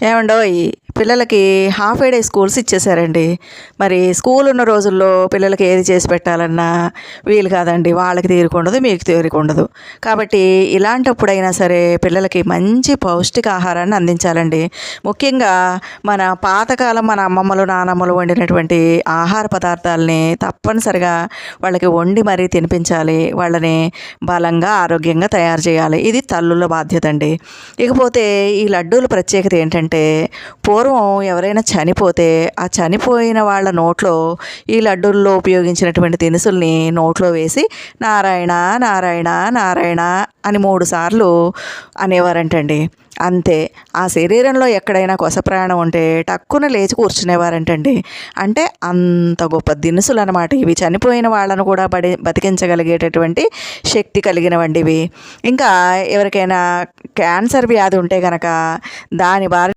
ఏమండోయ్, పిల్లలకి హాఫ్ ఏ day schools ఇచ్చేసారండి. మరి స్కూల్ ఉన్న రోజుల్లో పిల్లలకి ఏది చేసి పెట్టాలన్నా వీలు కాదండి. వాళ్ళకి తీరికుండదు, మీకు తీరికుండదు. కాబట్టి ఇలాంటప్పుడైనా సరే పిల్లలకి మంచి పౌష్టికాహారాన్ని అందించాలండి. ముఖ్యంగా మన పాతకాలం మన అమ్మమ్మలు నానమ్మలు వండినటువంటి ఆహార పదార్థాలని తప్పనిసరిగా వాళ్ళకి వండి మరీ తినిపించాలి. వాళ్ళని బలంగా ఆరోగ్యంగా తయారు చేయాలి. ఇది తల్లుల బాధ్యత అండి. ఇకపోతే ఈ లడ్డూల ప్రత్యేకత ఏంటంటే, పూర్వం ఎవరైనా చనిపోతే ఆ చనిపోయిన వాళ్ళ నోట్లో ఈ లడ్డూల్లో ఉపయోగించినటువంటి దినుసుల్ని నోట్లో వేసి నారాయణ నారాయణ నారాయణ అని 3 సార్లు అనేవారంటండి. అంతే. ఆ శరీరంలో ఎక్కడైనా కొస ప్రాణం ఉంటే టక్కున లేచి కూర్చునేవారంటండి. అంటే అంత గొప్ప దినుసులు అనమాట ఇవి. చనిపోయిన వాళ్ళను కూడా బతికించగలిగేటటువంటి శక్తి కలిగినవండి ఇవి. ఇంకా ఎవరికైనా క్యాన్సర్ వ్యాధి ఉంటే గనక దాని బారి